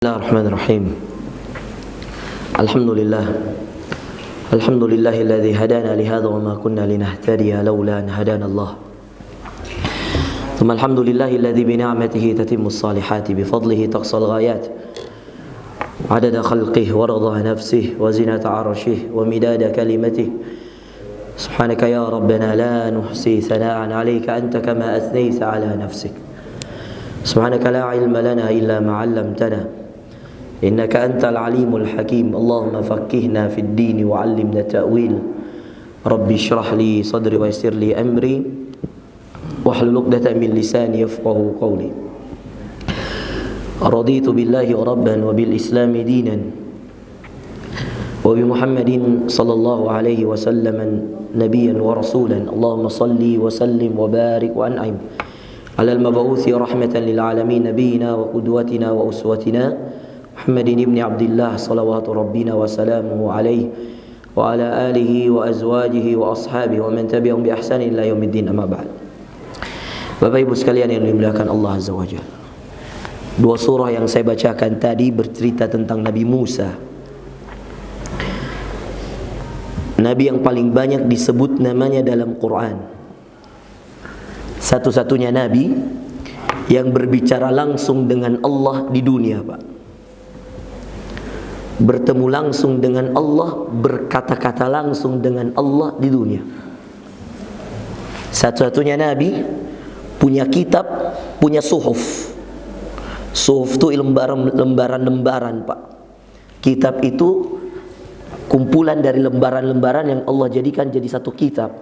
Bismillahirrahmanirrahim. Alhamdulillahilladzi hadana li hadza wa ma kunna linahtadiya laula an hadana Allah. Thumma alhamdulillahilladzi bi ni'matihi tatimmus salihati bi fadlihi taqsal ghayat. Adada khalqihi wa rida nafsihi wa zinata 'arshihi wa midada kalimatihi. Subhanaka ya rabbana la nuhsi thana'an 'alayka anta kama athnayta 'ala nafsik. Subhanaka la 'ilma lana illa ma 'allamtana. Innaka antal alimul hakim. Allahumma faqqihna fid din wa 'allimna ta'wil. Rabbi shrah li sadri wa yassir li amri wahlul 'uqdatam min lisani yafqahu qawli. Raditu billahi rabban wa bil islami dinan wa bi Muhammadin sallallahu alaihi wasallam nabiyyan wa rasulan. Allahumma salli wa sallim wa barik wa an'im ala al-mab'uthi rahmatan lil alamin nabiyyina wa qudwatina wa uswatina Muhammadin ibn Abdullah salawatu rabbina wa salamuhu alaihi wa ala alihi wa azwajihi wa ashabihi wa man tabi'ahum bi ihsanin ila yaumiddin, amma ba'd. Bapak Ibu sekalian yang dimuliakan Allah Azza wa Jalla, dua surah yang saya bacakan tadi bercerita tentang Nabi Musa, Nabi yang paling banyak disebut namanya dalam Quran, satu-satunya Nabi yang berbicara langsung dengan Allah di dunia, Pak. Bertemu langsung dengan Allah, berkata-kata langsung dengan Allah di dunia. Satu-satunya Nabi punya kitab, punya suhuf. Suhuf itu lembaran-lembaran, Pak. Kitab itu kumpulan dari lembaran-lembaran yang Allah jadikan jadi satu kitab.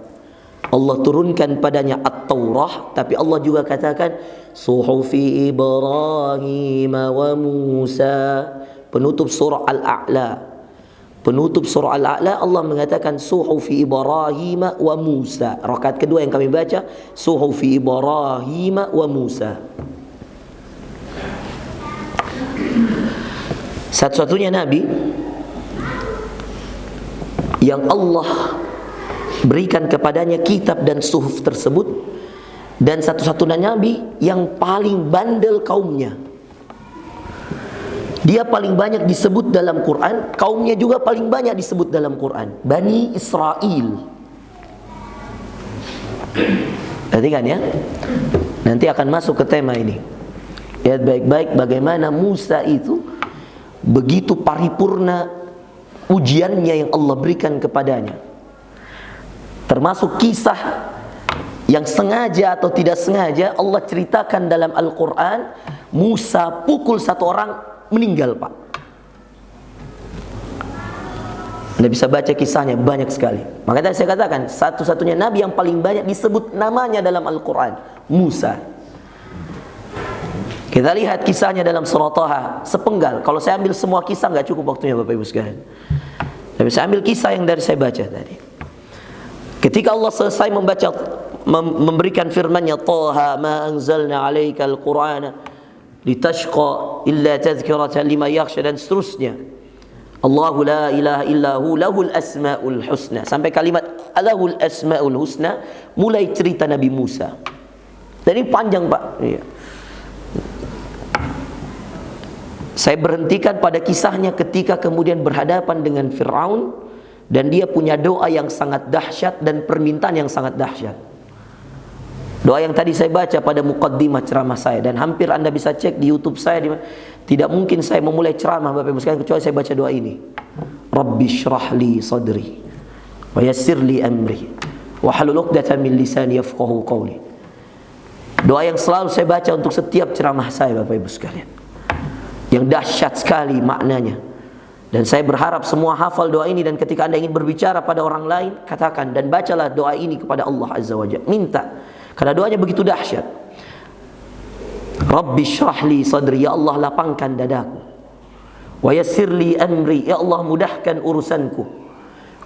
Allah turunkan padanya At-Taurah, tapi Allah juga katakan Suhufi Ibrahim wa Musa. Penutup surah Al-A'la. Penutup surah Al-A'la Allah mengatakan Suhufi Ibrahim wa Musa. Rakaat kedua yang kami baca Suhufi Ibrahim wa Musa. Satu-satunya Nabi yang Allah berikan kepadanya kitab dan suhuf tersebut, dan satu-satunya Nabi yang paling bandel kaumnya. Dia paling banyak disebut dalam Quran, kaumnya juga paling banyak disebut dalam Quran, Bani Israel. Perhatikan ya, nanti akan masuk ke tema ini. Lihat baik-baik bagaimana Musa itu begitu paripurna ujiannya yang Allah berikan kepadanya. Termasuk kisah yang sengaja atau tidak sengaja Allah ceritakan dalam Al-Quran. Musa pukul satu orang, meninggal, Pak. Anda bisa baca kisahnya, banyak sekali. Makanya saya katakan satu-satunya Nabi yang paling banyak disebut namanya dalam Al-Quran, Musa. Kita lihat kisahnya dalam surah Taha, sepenggal. Kalau saya ambil semua kisah nggak cukup waktunya, Bapak Ibu sekalian. Tapi saya ambil kisah yang dari saya baca tadi. Ketika Allah selesai memberikan firman-Nya, Taha ma anzalna 'alaikal Qur'ana litashqa illa tadhkiratan liman yakhsha, dan seterusnya. Allahu la ilaha illahu lahul asmaul husna, sampai kalimat lahul asmaul husna, mulai cerita Nabi Musa. Dan ini panjang, Pak. Iya. Saya berhentikan pada kisahnya ketika kemudian berhadapan dengan Fir'aun, dan dia punya doa yang sangat dahsyat dan permintaan yang sangat dahsyat. Doa yang tadi saya baca pada muqaddimah ceramah saya, dan hampir Anda bisa cek di YouTube saya. Tidak mungkin saya memulai ceramah, Bapak Ibu sekalian, kecuali saya baca doa ini. Rabbi shrah li sadri wa yassir li amri wahlul 'uqdatam min lisani yafqahu qawli. Doa yang selalu saya baca untuk setiap ceramah saya, Bapak Ibu sekalian, yang dahsyat sekali maknanya. Dan saya berharap semua hafal doa ini, dan ketika Anda ingin berbicara pada orang lain, katakan dan bacalah doa ini kepada Allah Azza wa Jalla. Minta, karena doanya begitu dahsyat. Rabbi shrah li sadri, ya Allah lapangkan dadaku. Wa yassir li amri, ya Allah mudahkan urusanku.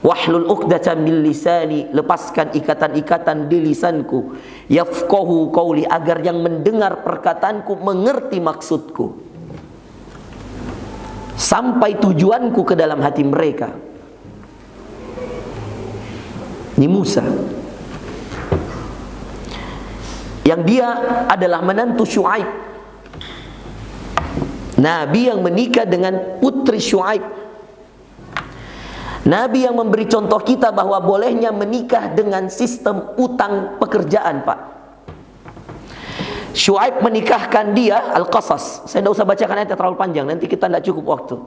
Wahlul 'uqdatam min lisani, lepaskan ikatan-ikatan di lisanku. Yafqahu qawli, agar yang mendengar perkataanku mengerti maksudku, sampai tujuanku ke dalam hati mereka. Ini Musa yang dia adalah menantu Syuaib. Nabi yang menikah dengan putri Syuaib. Nabi yang memberi contoh kita bahwa bolehnya menikah dengan sistem utang pekerjaan, Pak. Syuaib menikahkan dia, Al-Qasas. Saya tidak usah bacakan ayatnya terlalu panjang, nanti kita tidak cukup waktu.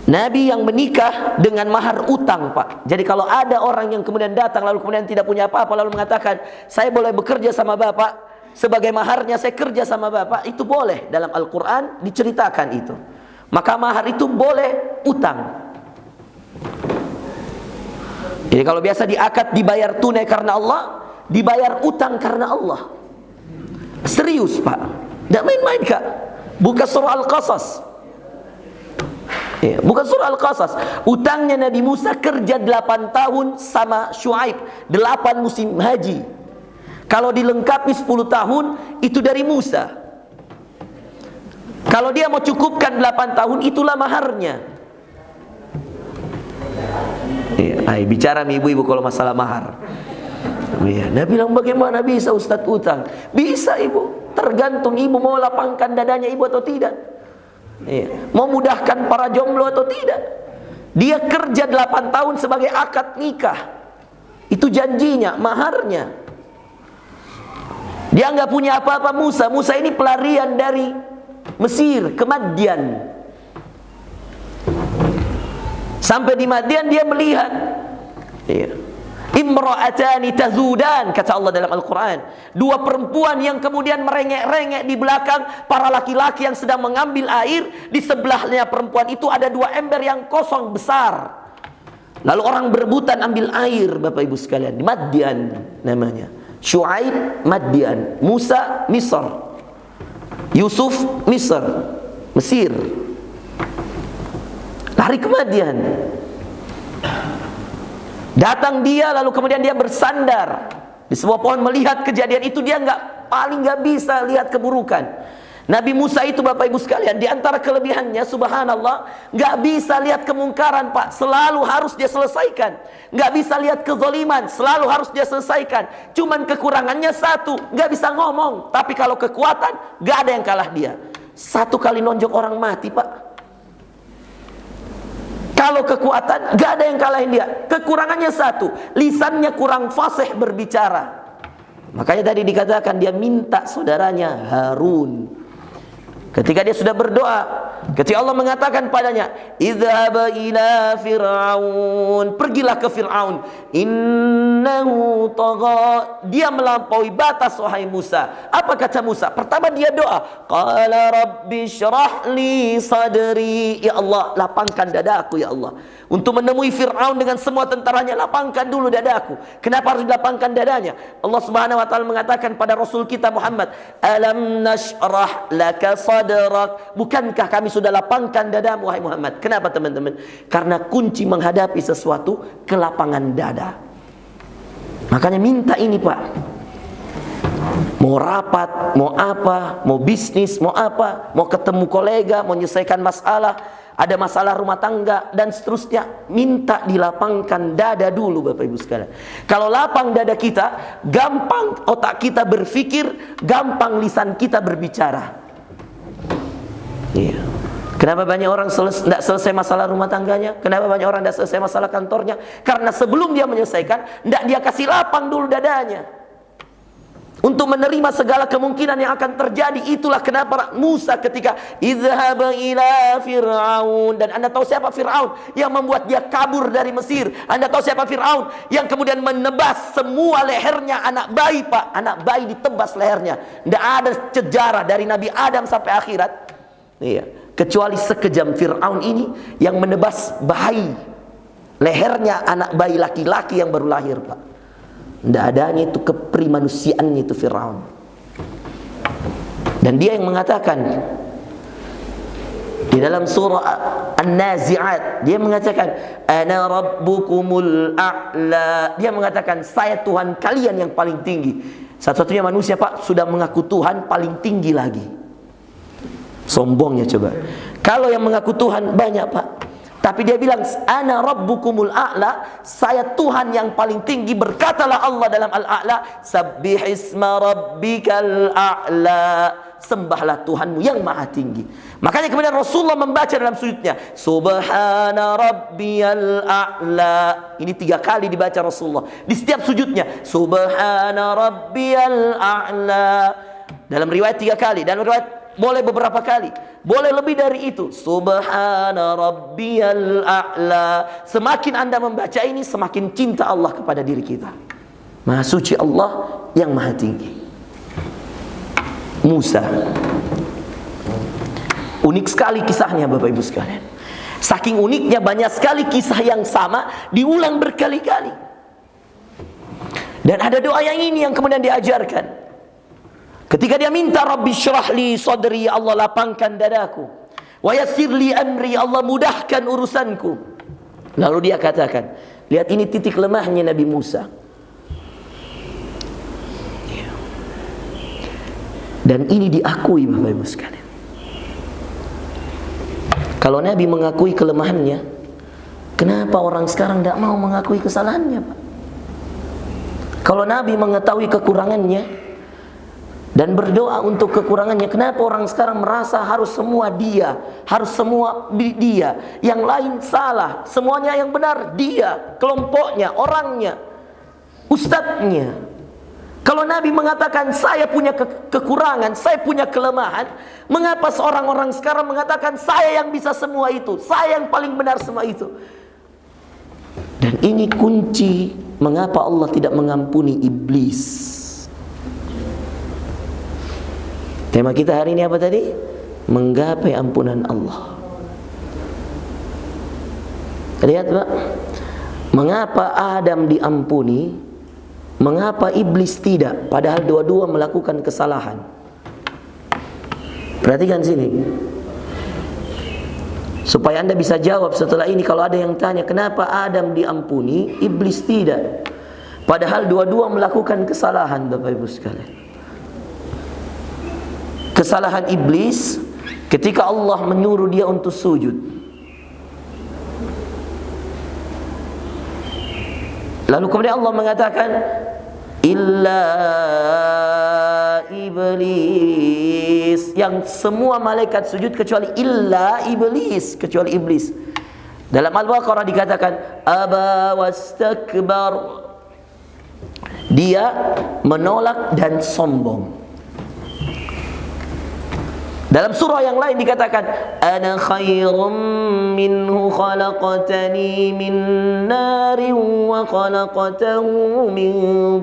Nabi yang menikah dengan mahar utang, Pak. Jadi kalau ada orang yang kemudian datang lalu kemudian tidak punya apa-apa lalu mengatakan, saya boleh bekerja sama Bapak, sebagai maharnya saya kerja sama Bapak, itu boleh. Dalam Al-Quran diceritakan itu. Maka mahar itu boleh utang. Jadi kalau biasa diakad dibayar tunai karena Allah, dibayar utang karena Allah. Serius, Pak. Tidak main-main, Kak. Buka surah Al-Qasas. Ya, bukan surah Al-Qasas. Utangnya Nabi Musa kerja 8 tahun sama Syuaib, 8 musim haji. Kalau dilengkapi 10 tahun itu dari Musa. Kalau dia mau cukupkan 8 tahun itulah maharnya. Ya, bicara nih ibu-ibu kalau masalah mahar. Ya, Nabi bilang bagaimana bisa Ustadz utang? Bisa ibu, tergantung ibu mau lapangkan dadanya ibu atau tidak. Mau mudahkan para jomblo atau tidak. Dia kerja 8 tahun sebagai akad nikah. Itu janjinya, maharnya. Dia nggak punya apa-apa. Musa ini pelarian dari Mesir ke Madian. Sampai di Madian dia melihat Imra'atani tazudan, kata Allah dalam Al-Quran. 2 perempuan yang kemudian merengek-rengek di belakang para laki-laki yang sedang mengambil air. Di sebelahnya perempuan itu ada 2 ember yang kosong besar. Lalu orang berebutan ambil air, Bapak Ibu sekalian. Di Madian namanya. Syuaib Madian, Musa Misr, Yusuf Mesir. Lari ke Madian. Datang dia lalu kemudian dia bersandar di sebuah pohon melihat kejadian itu. Dia paling nggak bisa lihat keburukan. Nabi Musa itu Bapak Ibu sekalian, di antara kelebihannya subhanallah, nggak bisa lihat kemungkaran, Pak. Selalu harus dia selesaikan. Nggak bisa lihat kezaliman, selalu harus dia selesaikan. Cuman kekurangannya satu, nggak bisa ngomong. Tapi kalau kekuatan, nggak ada yang kalah dia. 1 kali nonjok orang mati, Pak. Kalau kekuatan, gak ada yang kalahin dia. Kekurangannya satu, lisannya kurang fasih berbicara. Makanya tadi dikatakan dia minta saudaranya Harun. Ketika dia sudah berdoa, ketika Allah mengatakan padanya, "Idhhab ila Fir'aun," pergilah ke Fir'aun, "innahu tagha," dia melampaui batas wahai Musa. Apa kata Musa? Pertama dia doa, qala rabbi syrah li sadri, ya Allah lapangkan dadaku ya Allah. Untuk menemui Fir'aun dengan semua tentaranya, lapangkan dulu dadaku. Kenapa harus dilapangkan dadanya? Allah Subhanahu wa taala mengatakan pada Rasul kita Muhammad, "Alam nashrah laka sadrak." Bukankah kami sudah lapangkan dadamu wahai Muhammad? Kenapa teman-teman? Karena kunci menghadapi sesuatu kelapangan dada. Makanya minta ini, Pak. Mau rapat, mau apa, mau bisnis, mau apa, mau ketemu kolega, mau menyelesaikan masalah, ada masalah rumah tangga dan seterusnya, minta dilapangkan dada dulu Bapak Ibu sekalian. Kalau lapang dada kita, gampang otak kita berpikir, gampang lisan kita berbicara. Iya. Kenapa banyak orang tidak selesai masalah rumah tangganya? Kenapa banyak orang tidak selesai masalah kantornya? Karena sebelum dia menyelesaikan, tidak dia kasih lapang dulu dadanya untuk menerima segala kemungkinan yang akan terjadi. Itulah kenapa Musa ketika idhhab ila Fir'aun, dan Anda tahu siapa Fir'aun yang membuat dia kabur dari Mesir? Anda tahu siapa Fir'aun yang kemudian menebas semua lehernya anak bayi, Pak. Anak bayi ditebas lehernya. Tidak ada sejarah dari Nabi Adam sampai akhirat, iya, kecuali sekejam Fir'aun ini yang menebas bayi, lehernya anak bayi laki-laki yang baru lahir, Pak. Tidak adanya itu keprimanusiaannya itu Fir'aun. Dan dia yang mengatakan di dalam surah An-Nazi'at, dia mengatakan ana rabbukumul a'la. Dia mengatakan saya Tuhan kalian yang paling tinggi. Satu-satunya manusia, Pak, sudah mengaku Tuhan paling tinggi lagi. Sombongnya coba. Kalau yang mengaku Tuhan banyak, Pak. Tapi dia bilang ana rabbukumul a'la, saya Tuhan yang paling tinggi. Berkatalah Allah dalam Al-A'la, sabbihisma rabbikal a'la, sembahlah Tuhanmu yang maha tinggi. Makanya kemudian Rasulullah membaca dalam sujudnya, Subhana Rabbiyal A'la. Ini 3 kali dibaca Rasulullah di setiap sujudnya, Subhana Rabbiyal A'la. Dalam riwayat 3 kali, dalam riwayat boleh beberapa kali, boleh lebih dari itu, Subhana Rabbiyal A'la. Semakin Anda membaca ini, semakin cinta Allah kepada diri kita. Maha suci Allah yang maha tinggi. Musa, unik sekali kisahnya Bapak Ibu sekalian. Saking uniknya, banyak sekali kisah yang sama diulang berkali-kali. Dan ada doa yang ini yang kemudian diajarkan. Ketika dia minta, Rabbi syrah li sadri, Allah lapangkan dadaku, wa yassir li amri, Allah mudahkan urusanku. Lalu dia katakan, lihat ini titik lemahnya Nabi Musa. Dan ini diakui Bapak Ibu sekalian. Kalau Nabi mengakui kelemahannya, kenapa orang sekarang tidak mau mengakui kesalahannya, Pak? Kalau Nabi mengetahui kekurangannya dan berdoa untuk kekurangannya, kenapa orang sekarang merasa harus semua dia, harus semua dia, yang lain salah, semuanya yang benar dia, kelompoknya, orangnya, ustadznya. Kalau Nabi mengatakan saya punya kekurangan, saya punya kelemahan, mengapa seorang orang sekarang mengatakan saya yang bisa semua itu, saya yang paling benar semua itu? Dan ini kunci mengapa Allah tidak mengampuni iblis. Tema kita hari ini apa tadi? Menggapai ampunan Allah. Lihat Pak, mengapa Adam diampuni, mengapa iblis tidak? Padahal dua-dua melakukan kesalahan. Perhatikan sini, supaya Anda bisa jawab setelah ini. Kalau ada yang tanya, kenapa Adam diampuni, iblis tidak? Padahal dua-dua melakukan kesalahan, Bapak Ibu sekalian. Kesalahan iblis ketika Allah menyuruh dia untuk sujud. Lalu kemudian Allah mengatakan, illa iblis, yang semua malaikat sujud kecuali illa iblis, kecuali iblis. Dalam Al-Baqarah dikatakan aba wastakbar, dia menolak dan sombong. Dalam surah yang lain dikatakan ana khairum minhu khalaqtani min narin wa khalaqtahu min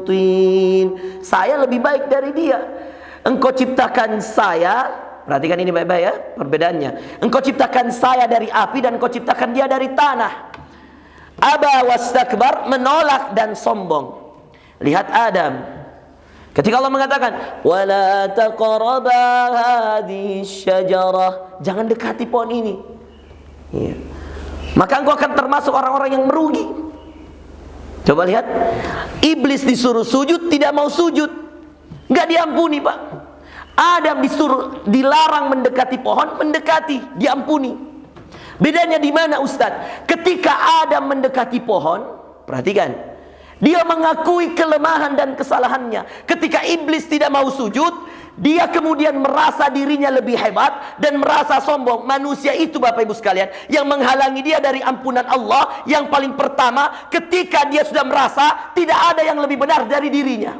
tin. Saya lebih baik dari dia. Engkau ciptakan saya, perhatikan ini baik-baik ya perbedaannya. Engkau ciptakan saya dari api dan engkau ciptakan dia dari tanah. Aba wastakbar, menolak dan sombong. Lihat Adam. Ketika Allah mengatakan wala taqraba hadhihi syajarah, jangan dekati pohon ini, ya, maka engkau akan termasuk orang-orang yang merugi. Coba lihat, iblis disuruh sujud tidak mau sujud, enggak diampuni Pak. Adam disuruh, dilarang mendekati pohon, mendekati, diampuni. Bedanya di mana Ustaz? Ketika Adam mendekati pohon, perhatikan, dia mengakui kelemahan dan kesalahannya. Ketika iblis tidak mau sujud, dia kemudian merasa dirinya lebih hebat dan merasa sombong. Manusia itu Bapak Ibu sekalian, yang menghalangi dia dari ampunan Allah, yang paling pertama ketika dia sudah merasa tidak ada yang lebih benar dari dirinya.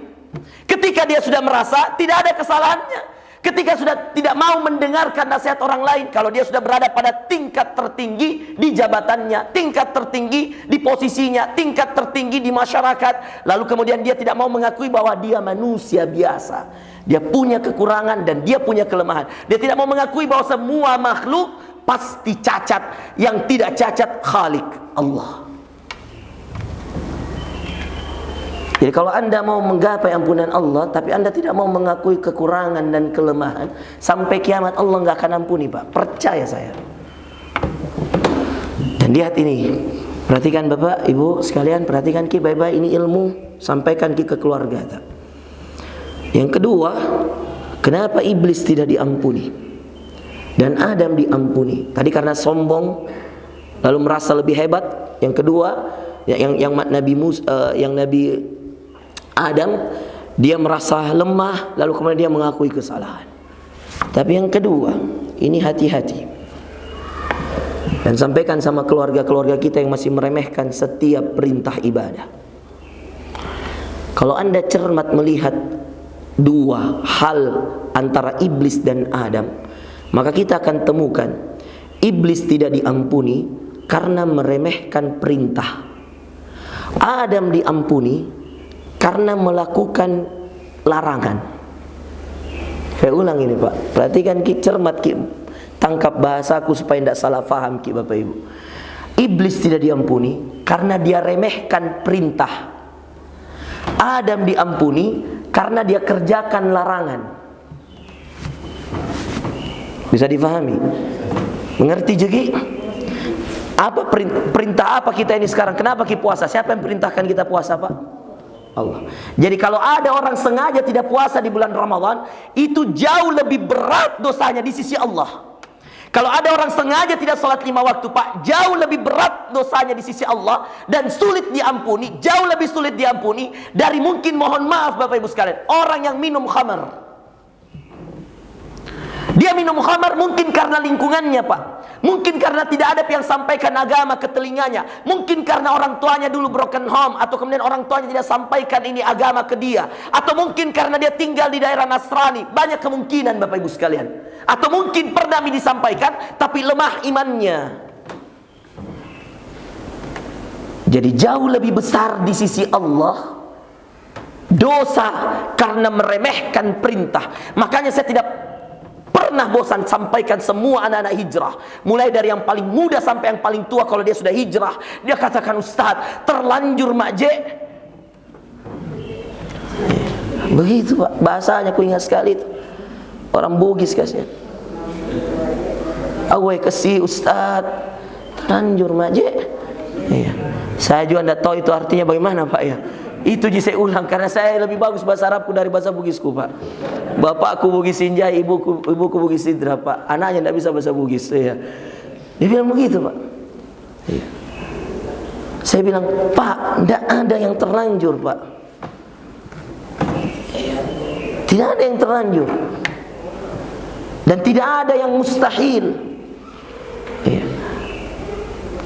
Ketika dia sudah merasa tidak ada kesalahannya, ketika sudah tidak mau mendengarkan nasihat orang lain, kalau dia sudah berada pada tingkat tertinggi di jabatannya, tingkat tertinggi di posisinya, tingkat tertinggi di masyarakat, lalu kemudian dia tidak mau mengakui bahwa dia manusia biasa, dia punya kekurangan dan dia punya kelemahan. Dia tidak mau mengakui bahwa semua makhluk pasti cacat, yang tidak cacat Khalik Allah. Jadi kalau Anda mau menggapai ampunan Allah, tapi Anda tidak mau mengakui kekurangan dan kelemahan, sampai kiamat Allah nggak akan ampuni Pak. Percaya saya. Dan lihat ini, perhatikan Bapak Ibu sekalian, perhatikan ki baik-baik, ini ilmu, sampaikan ki ke keluarga. Yang kedua, kenapa iblis tidak diampuni dan Adam diampuni? Tadi karena sombong, lalu merasa lebih hebat. Yang kedua, yang Nabi Adam, dia merasa lemah, lalu kemudian dia mengakui kesalahan. Tapi yang kedua, ini hati-hati. Dan sampaikan sama keluarga-keluarga kita yang masih meremehkan setiap perintah ibadah. Kalau Anda cermat melihat dua hal antara iblis dan Adam, maka kita akan temukan iblis tidak diampuni karena meremehkan perintah. Adam diampuni karena melakukan larangan. Saya ulang ini Pak, perhatikan cermat tangkap bahasaku supaya tidak salah faham Bapak Ibu. Iblis tidak diampuni karena dia remehkan perintah. Adam diampuni karena dia kerjakan larangan. Bisa difahami? Mengerti jadi? Apa perintah apa kita ini sekarang? Kenapa kita puasa? Siapa yang perintahkan kita puasa Pak? Allah. Jadi kalau ada orang sengaja tidak puasa di bulan Ramadan, itu jauh lebih berat dosanya di sisi Allah. Kalau ada orang sengaja tidak sholat 5 waktu Pak, jauh lebih berat dosanya di sisi Allah dan sulit diampuni, jauh lebih sulit diampuni dari mungkin, mohon maaf Bapak Ibu sekalian, orang yang minum khamar. Dia minum khamar mungkin karena lingkungannya Pak, mungkin karena tidak ada yang sampaikan agama ke telinganya, mungkin karena orang tuanya dulu broken home, atau kemudian orang tuanya tidak sampaikan ini agama ke dia, atau mungkin karena dia tinggal di daerah Nasrani. Banyak kemungkinan Bapak Ibu sekalian. Atau mungkin pernah disampaikan tapi lemah imannya. Jadi jauh lebih besar di sisi Allah dosa karena meremehkan perintah. Makanya saya tidak pernah bosan sampaikan semua anak-anak hijrah, mulai dari yang paling muda sampai yang paling tua. Kalau dia sudah hijrah, dia katakan, Ustaz, terlanjur Mak J. Begitu Pak, bahasanya aku ingat sekali itu. Orang Bugis kasih. Awai kasih Ustaz, terlanjur Mak J. Iya. Saya juga tidak tahu itu artinya bagaimana Pak ya. Itu saya ulang karena saya lebih bagus bahasa Arabku dari bahasa Bugisku Pak. Bapakku Bugis Sinjai, ibuku Bugis Sidra Pak. Anaknya tidak bisa bahasa Bugis ya. Dia bilang begitu Pak. Ya. Saya bilang, Pak, tidak ada yang terlanjur Pak. Tidak ada yang terlanjur. Dan tidak ada yang mustahil. Ya.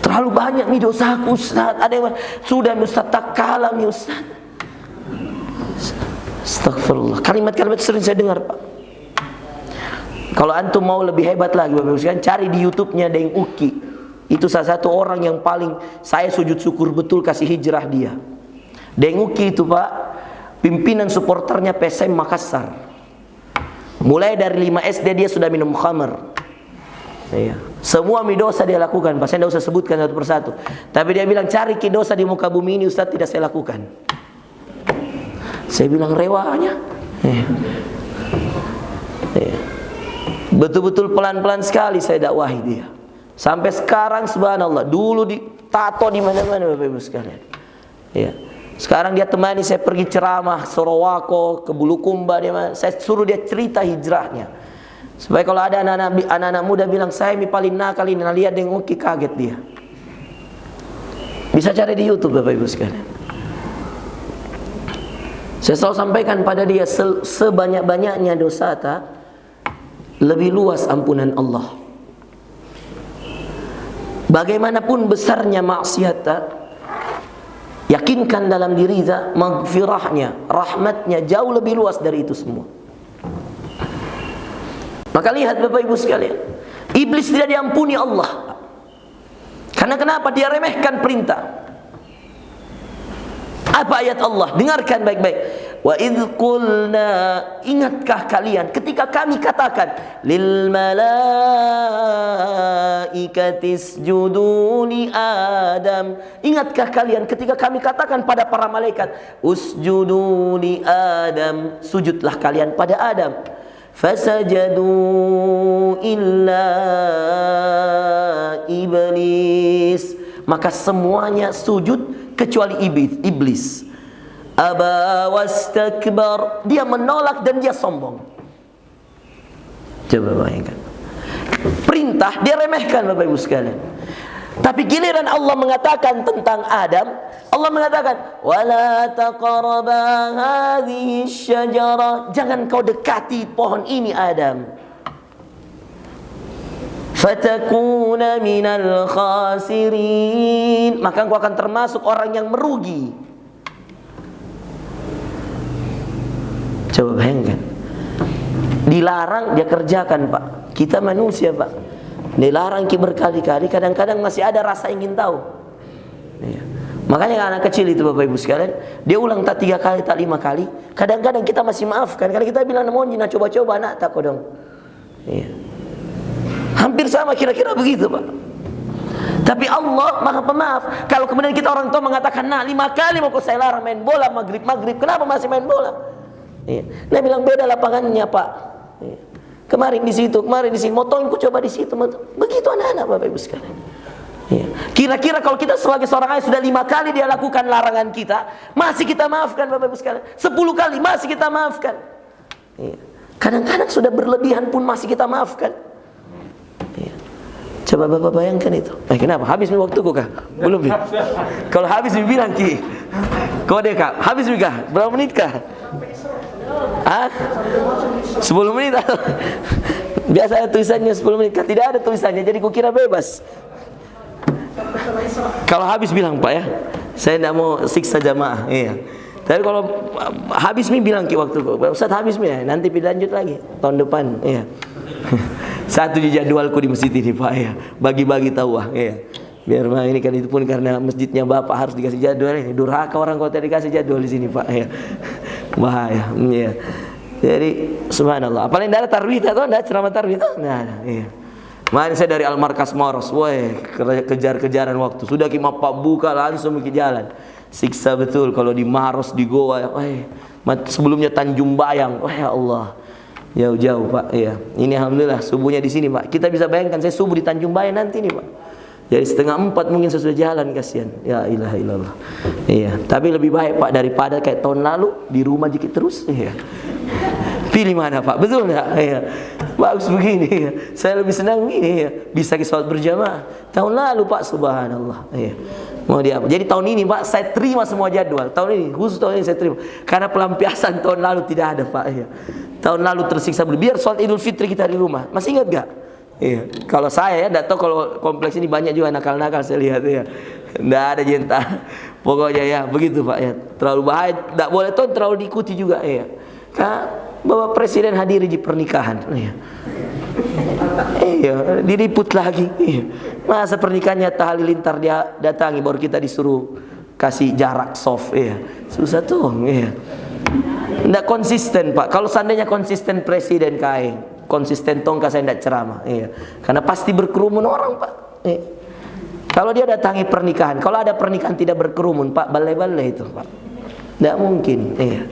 Terlalu banyak nih dosaku Ustaz. Ada yang sudah Ustaz tak kalah nih Ustaz. Astagfirullah. Kalimat-kalimat sering saya dengar Pak. Kalau antum mau lebih hebat lagi Bapak Ibu sekalian, cari di YouTube-nya Deng Uki. Itu salah satu orang yang paling saya sujud syukur betul kasih hijrah dia. Deng Uki itu Pak, pimpinan supporternya PSM Makassar. Mulai dari 5 SD dia sudah minum khamar. Iya. Semua dosa dia lakukan, Pak. Saya tidak usah sebutkan satu persatu. Tapi dia bilang, cari dosa di muka bumi ini Ustaz, tidak saya lakukan. Saya bilang, rewanya. Iya. Iya. Betul-betul pelan-pelan sekali saya dakwahi dia. Sampai sekarang subhanallah. Dulu ditato di mana-mana Bapak Ibu sekalian. Iya. Sekarang dia temani saya pergi ceramah Sorowako, ke Bulukumba, saya suruh dia cerita hijrahnya. Supaya kalau ada anak-anak muda bilang, saya ini paling nakal ini, nah lihat Deng Uki, kaget dia. Bisa cari di YouTube Bapak Ibu sekalian. Saya selalu sampaikan pada dia, sebanyak-banyaknya dosa lebih luas ampunan Allah. Bagaimanapun besarnya maksiat, yakinkan dalam diri maghfirahnya, rahmatnya jauh lebih luas dari itu semua. Maka lihat Bapak Ibu sekalian, iblis tidak diampuni Allah. Karena kenapa? Dia remehkan perintah. Apa ayat Allah? Dengarkan baik-baik. Wa idh qulna, ingatkah kalian ketika kami katakan lil malaikati isjudu li Adam. Ingatkah kalian ketika kami katakan pada para malaikat, usjudu li Adam, sujudlah kalian pada Adam. Fasajadu illa iblis, maka semuanya sujud kecuali iblis. Aba wastakbar, dia menolak dan dia sombong. Coba bayangkan, perintah dia remehkan Bapak Ibu sekalian. Tapi giliran Allah mengatakan tentang Adam, Allah mengatakan wala taqraba hadhihi syajarah, jangan kau dekati pohon ini Adam. fatakuna minal khasirin, maka engkau akan termasuk orang yang merugi. Coba bayangkan, dilarang dia kerjakan Pak. Kita manusia Pak, dilarang berkali-kali, kadang-kadang masih ada rasa ingin tahu. Ya. Makanya anak kecil itu Bapak Ibu sekalian, dia ulang tak 3 kali, tak 5 kali, kadang-kadang kita masih maafkan. Karena kita bilang, mau jina coba-coba anak tak kodong. Ya. Hampir sama kira-kira begitu Pak. Tapi Allah Maha Pemaaf. Kalau kemudian kita orang tua mengatakan, nah 5 kali mau kau saya larang main bola maghrib, kenapa masih main bola? Ya. Dia bilang beda lapangannya Pak. Ya. Kemarin di situ, kemarin di sini, motoin ku coba di situ. Begitu anak-anak Bapak Ibu sekalian. Ya. Kira-kira kalau kita sebagai seorang ayah sudah 5 kali dia lakukan larangan kita, masih kita maafkan Bapak Ibu sekalian. 10 kali masih kita maafkan. Ya. Kadang-kadang sudah berlebihan pun masih kita maafkan. Ya. Coba Bapak bayangkan itu. Kenapa? Habis waktuku kah? Belum. Kalau habis bilang Ki. Kode kah? Habis kah? Berapa menit kah? 10 menit atau biasa tulisannya 10 menit. Tidak ada tulisannya, jadi kukira bebas. Kalau habis bilang Pak ya, saya tidak mau siksa jamaah. Iya. Tapi kalau habis bilang Ki waktu Ustaz habis ya, nanti lanjut lagi tahun depan. Iya. Satu di jadwalku di masjid ini Pak ya, bagi-bagi tauah. Iya. Biar mah ini kan itu pun karena masjidnya Bapak harus dikasih jadwal ini. Durhaka orang kota dikasih jadwal di sini Pak ya. Bahaya. Iya. Jadi subhanallah. Apalagi ada tarwih atau ada ceramah tarwih. Nah, iya. Kemarin saya dari Al-Markas Moros, kejar-kejaran waktu. Sudah kita Pak buka langsung ke jalan. Siksa betul kalau di Maros di Goa. Sebelumnya Tanjung Bayang. Ya Allah. Jauh-jauh Pak. Iya. Ini alhamdulillah subuhnya di sini Pak. Kita bisa bayangkan saya subuh di Tanjung Bayang nanti nih Pak. Jadi 3:30 mungkin saya sudah jalan, kasihan. Ya ilaha illallah. Iya. Tapi lebih baik Pak daripada kayak tahun lalu di rumah dikit terus. Iya. Pilih mana Pak? Betul enggak? Iya. Bagus begini. Iya. Saya lebih senang begini. Iya. Bisa ke sholat berjamaah. Tahun lalu Pak, subhanallah. Iya. Mau dia apa? Jadi tahun ini Pak saya terima semua jadwal. Tahun ini, khusus tahun ini saya terima. Karena pelampiasan tahun lalu tidak ada Pak. Iya. Tahun lalu tersiksa belum. Biar sholat Idul Fitri kita di rumah. Masih ingat enggak? Iya. Kalau saya ya, tidak tahu kalau kompleks ini banyak juga nakal-nakal saya lihat ya. Tidak ada jenta. Pokoknya ya begitu Pak ya. Terlalu bahaya. Tidak boleh tuh terlalu diikuti juga ya. Bapak Presiden hadiri di pernikahan. Iya. Iya, diliput lagi. Iya. Masa pernikahannya Halilintar dia datangi baru kita disuruh kasih jarak soft. Iya. Susah tuh. Iya. Tidak konsisten Pak. Kalau seandainya konsisten Presiden kain. Konsisten tongka saya tidak ceramah, iya. Karena pasti berkerumun orang Pak. Iya. Kalau dia datangi pernikahan, kalau ada pernikahan tidak berkerumun Pak, balai-balai itu Pak. Tidak mungkin, iya.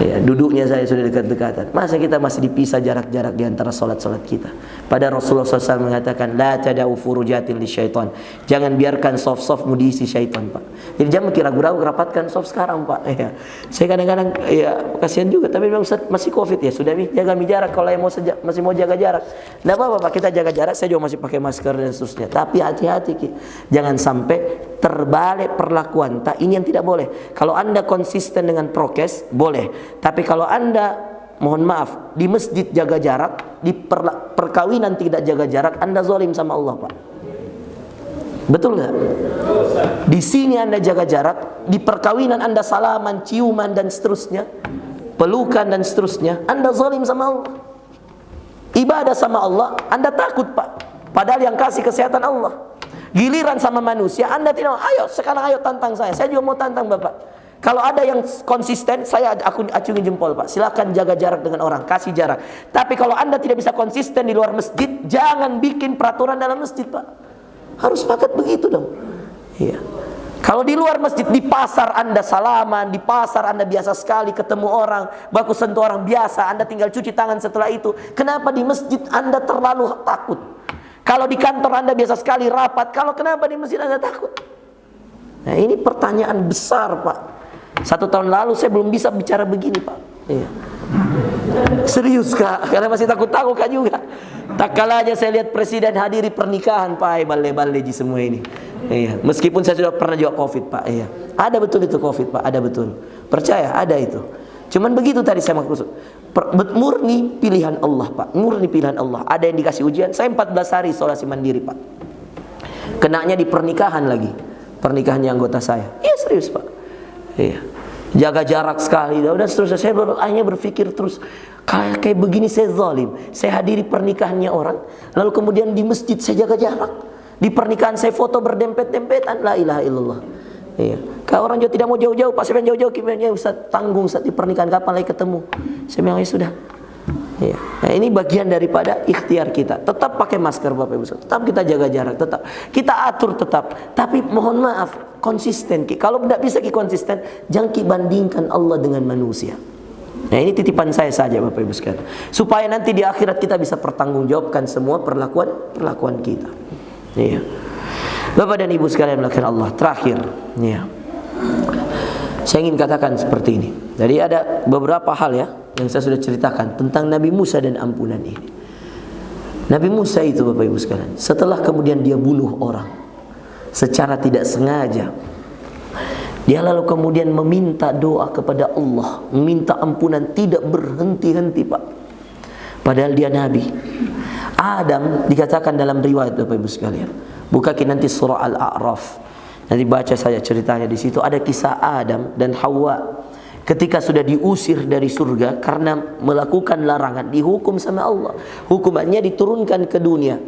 Ya, duduknya saya sudah dekat-dekatan. Masa kita masih dipisah jarak-jarak di antara solat-solat kita? Pada Rasulullah SAW mengatakan, la tada'u furujatil li syaitan. Jangan biarkan soft-softmu diisi syaitan Pak. Jadi jangan ragu-ragu rapatkan soft sekarang Pak. Ya. Saya kadang-kadang ya kasihan juga. Tapi memang masih COVID ya. Sudah jaga jarak. Kalau yang masih mau jaga jarak, tidak apa-apa Pak. Kita jaga jarak. Saya juga masih pakai masker dan seterusnya. Tapi hati-hati Ki. Jangan sampai terbalik perlakuan. Ini yang tidak boleh. Kalau Anda konsisten dengan prokes, boleh. Tapi kalau Anda, mohon maaf, di masjid jaga jarak, di perkawinan tidak jaga jarak, Anda zalim sama Allah Pak. Betul nggak? Di sini Anda jaga jarak, di perkawinan Anda salaman, ciuman dan seterusnya, pelukan dan seterusnya, Anda zalim sama Allah. Ibadah sama Allah, Anda takut Pak. Padahal yang kasih kesehatan Allah. Giliran sama manusia, Anda tidak, ayo sekarang ayo tantang saya juga mau tantang Bapak. Kalau ada yang konsisten, aku acungi jempol Pak. Silakan jaga jarak dengan orang, kasih jarak. Tapi kalau Anda tidak bisa konsisten di luar masjid, jangan bikin peraturan dalam masjid Pak. Harus sepakat begitu dong. Iya. Kalau di luar masjid, di pasar Anda salaman, di pasar Anda biasa sekali ketemu orang, baku sentuh orang biasa, Anda tinggal cuci tangan setelah itu. Kenapa di masjid Anda terlalu takut? Kalau di kantor Anda biasa sekali rapat, kenapa di masjid Anda takut? Nah ini pertanyaan besar Pak. 1 tahun lalu saya belum bisa bicara begini Pak. Iya. Serius Kak, karena masih takut-takut Kak juga. Tak kalanya saya lihat Presiden hadiri pernikahan Pak, balai-balai di semua ini. Iya. Meskipun saya sudah pernah juga COVID Pak. Iya. Ada betul itu COVID Pak, ada betul. Percaya ada itu. Cuman begitu tadi saya maksud. Murni pilihan Allah, Pak. Murni pilihan Allah. Ada yang dikasih ujian. Saya 14 hari isolasi mandiri, Pak. Kenanya di pernikahan lagi. Pernikahannya anggota saya. Iya, serius, Pak. Iya. Jaga jarak sekali. Dan seterusnya. Saya akhirnya berpikir terus, kayak begini saya zalim. Saya hadiri pernikahannya orang, lalu kemudian di masjid saya jaga jarak. Di pernikahan saya foto berdempet-dempetan. La ilaha illallah. Iya. Kalau orang Jawa tidak mau jauh-jauh, Pak, saya jauh-jauh, gimana Ustaz, tanggung Ustaz, di pernikahan kapan lagi ketemu? Saya bilang, ya sudah. Iya. Nah, ini bagian daripada ikhtiar kita. Tetap pakai masker, Bapak Ibu. Tetap kita jaga jarak, tetap kita atur tetap. Tapi mohon maaf, konsisten. Kalau tidak bisa konsisten, jangan bandingkan Allah dengan manusia. Nah, ini titipan saya saja, Bapak Ibu sekalian. Supaya nanti di akhirat kita bisa pertanggungjawabkan semua perlakuan kita. Iya. Bapak dan Ibu sekalian melakukan Allah. Terakhir, ya. Saya ingin katakan seperti ini. Jadi ada beberapa hal ya yang saya sudah ceritakan tentang Nabi Musa dan ampunan ini. Nabi Musa itu, Bapak Ibu sekalian, setelah kemudian dia bunuh orang secara tidak sengaja, dia lalu kemudian meminta doa kepada Allah, meminta ampunan tidak berhenti-henti, Pak. Padahal dia Nabi. Adam dikatakan dalam riwayat, Bapak Ibu sekalian. Bukakin nanti surah Al-A'raf. Nanti baca saja ceritanya di situ. Ada kisah Adam dan Hawa ketika sudah diusir dari surga karena melakukan larangan, dihukum sama Allah. Hukumannya diturunkan ke dunia.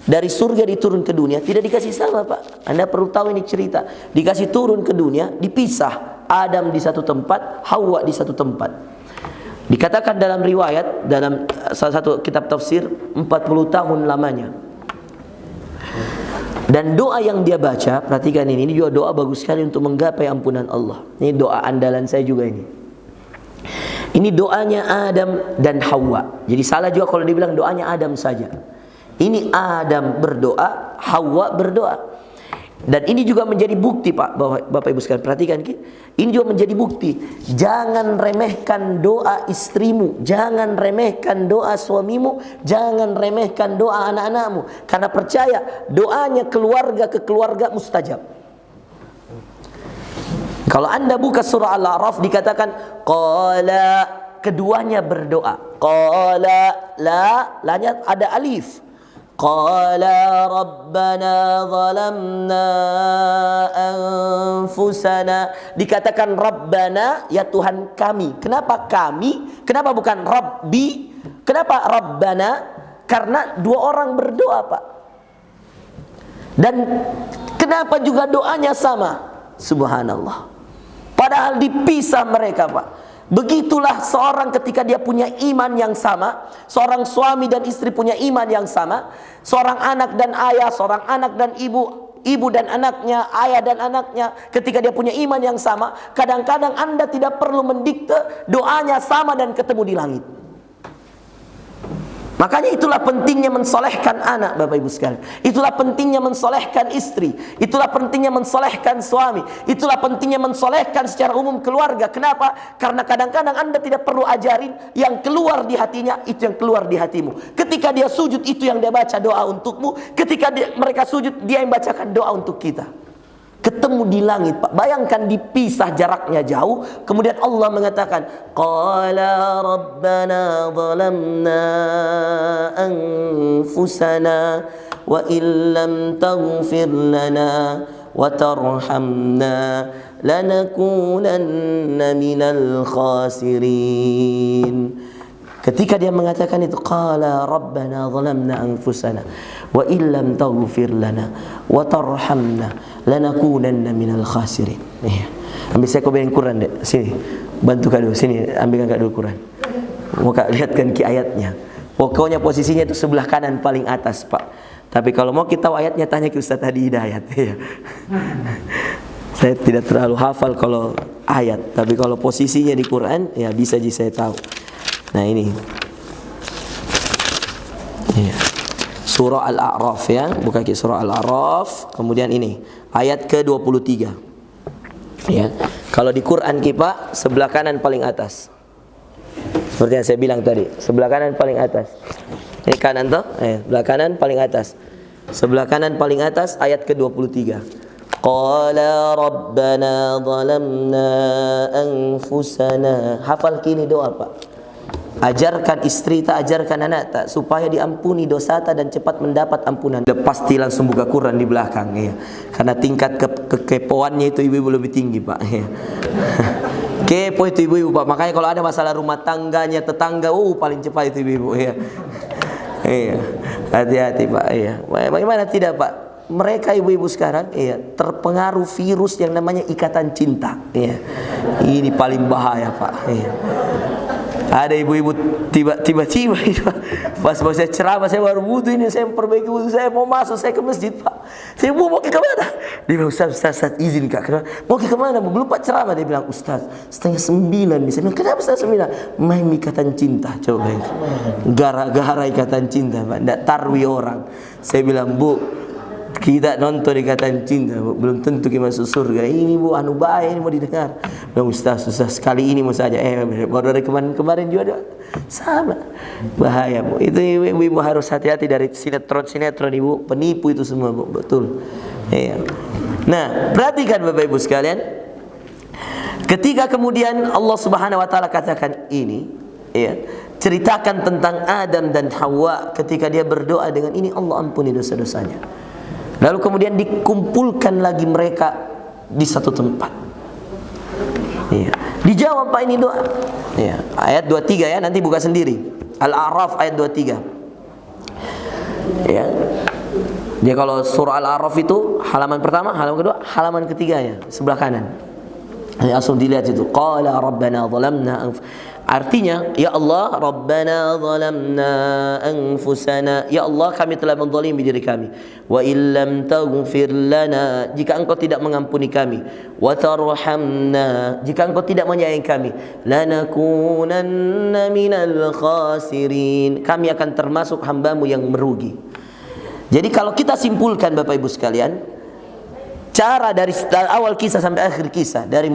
Dari surga diturun ke dunia, tidak dikasih sama, Pak. Anda perlu tahu ini cerita. Dikasih turun ke dunia, dipisah. Adam di satu tempat, Hawa di satu tempat. Dikatakan dalam riwayat, dalam salah satu kitab tafsir, 40 tahun lamanya. Dan doa yang dia baca, perhatikan ini juga doa bagus sekali untuk menggapai ampunan Allah. Ini doa andalan saya juga ini. Ini doanya Adam dan Hawa. Jadi salah juga kalau dibilang doanya Adam saja. Ini Adam berdoa, Hawa berdoa. Dan ini juga menjadi bukti, Pak, bahwa Bapak Ibu sekalian perhatikan, ini juga menjadi bukti. Jangan remehkan doa istrimu, jangan remehkan doa suamimu, jangan remehkan doa anak-anakmu. Karena percaya doanya keluarga ke keluarga mustajab. Kalau Anda buka surah Al-A'raf dikatakan qala, keduanya berdoa. Qala, la-nya ada alif. Qala rabbana zalamna anfusana. Dikatakan rabbana, ya Tuhan kami. Kenapa kami? Kenapa bukan rabbi? Kenapa rabbana? Karena dua orang berdoa, Pak. Dan kenapa juga doanya sama? Subhanallah. Padahal dipisah mereka, Pak. Begitulah seorang ketika dia punya iman yang sama, seorang suami dan istri punya iman yang sama, seorang anak dan ayah, seorang anak dan ibu dan anaknya, ayah dan anaknya, ketika dia punya iman yang sama, kadang-kadang Anda tidak perlu mendikte, doanya sama dan ketemu di langit. Makanya itulah pentingnya mensolehkan anak, Bapak Ibu sekalian. Itulah pentingnya mensolehkan istri. Itulah pentingnya mensolehkan suami. Itulah pentingnya mensolehkan secara umum keluarga. Kenapa? Karena kadang-kadang Anda tidak perlu ajarin, yang keluar di hatinya itu yang keluar di hatimu. Ketika dia sujud itu yang dia baca doa untukmu. Ketika mereka sujud dia yang bacakan doa untuk kita. Ketemu di langit, Pak. Bayangkan dipisah jaraknya jauh, kemudian Allah mengatakan qala rabbana zalamna anfusana wa illam taghfir lana wa tarhamna lanakunanna minal khasirin. Ketika dia mengatakan itu, qala rabbana zalamna anfusana wa illam taghfir lana wa tarhamna lanakunanna minal khasirin. Ambil saya kobain Quran deh. Sini. Bantu Kak dulu sini, ambilkan Kak dulu Quran. Mau Kak lihatkan ki ayatnya. Pokoknya posisinya itu sebelah kanan paling atas, Pak. Tapi kalau mau kita tahu ayatnya tanya ke Ustaz Hadi Hidayat ya. Saya tidak terlalu hafal kalau ayat, tapi kalau posisinya di Quran ya bisa saya tahu. Nah ini ya. Surah Al-A'raf ya, buka ke surah Al-A'raf, kemudian ini ayat ke-23 ya. Kalau di Quran kita sebelah kanan paling atas, seperti yang saya bilang tadi, sebelah kanan paling atas. Ini kanan toh, sebelah kanan paling atas. Sebelah kanan paling atas ayat ke-23. Qala rabbana zalamna anfusana. Hafal kini doa, Pak. Ajarkan istri tak, ajarkan anak tak, supaya diampuni dosa tak dan cepat mendapat ampunan. Dia pasti langsung buka Quran di belakang, ya. Karena tingkat kekepoannya itu ibu-ibu lebih tinggi, Pak, ya. Kepo itu ibu-ibu, Pak. Makanya kalau ada masalah rumah tangganya, tetangga, paling cepat itu ibu-ibu, ya. Iya, hati-hati, Pak, ya. Bagaimana tidak, Pak? Mereka ibu-ibu sekarang, ya, terpengaruh virus yang namanya ikatan cinta, ya. Ini paling bahaya, Pak, ya. Ada ibu-ibu tiba-tiba pas saya ceramah, saya baru wudhu ini, saya memperbaiki wudhu, saya mau masuk, saya ke masjid, Pak. Saya mau ke kemana? Dia bilang, Ustaz, izin Kak. Mau ke kemana? Belum Pak ceramah. Dia bilang, Ustaz, 8:30 nih. Saya bilang, kenapa 8:30? Main ikatan cinta, coba. Gara-gara ikatan cinta, Pak. Tidak tarwi orang. Saya bilang, Bu, kita nonton ikatan cinta, Bu, belum tentu kita masuk surga. Ini, Bu, anu bahaya, ini mau didengar. Bilang, Ustaz, sekali ini mau saja. Baru dari kemarin juga ada. Sama, bahaya, Bu. Itu ibu harus hati-hati dari sinetron Ibu, penipu itu semua, Bu, betul. Ya. Nah, perhatikan Bapak Ibu sekalian, ketika kemudian Allah Subhanahu wa taala katakan ini, ya, ceritakan tentang Adam dan Hawa ketika dia berdoa dengan ini, Allah ampuni dosa-dosanya. Lalu kemudian dikumpulkan lagi mereka di satu tempat. Ya. Dijawab, Pak, ini doa. Ya. Ayat 23, ya, nanti buka sendiri. Al-A'raf ayat 23. Ya. Dia kalau surah Al-A'raf itu halaman pertama, halaman kedua, halaman ketiga, ya, sebelah kanan. Langsung dilihat itu. Qala rabbana zalamna, artinya, ya Allah, Rabbana zalamna anfusana, ya Allah, kami telah menzalimi diri kami. Wa illam taghfir lana, jika engkau tidak mengampuni kami. Wa tarhamna, jika engkau tidak menyayangi kami. Lanakunanna minal khasirin, kami akan termasuk hambamu yang merugi. Jadi kalau kita simpulkan Bapak Ibu sekalian, cara dari awal kisah sampai akhir kisah, dari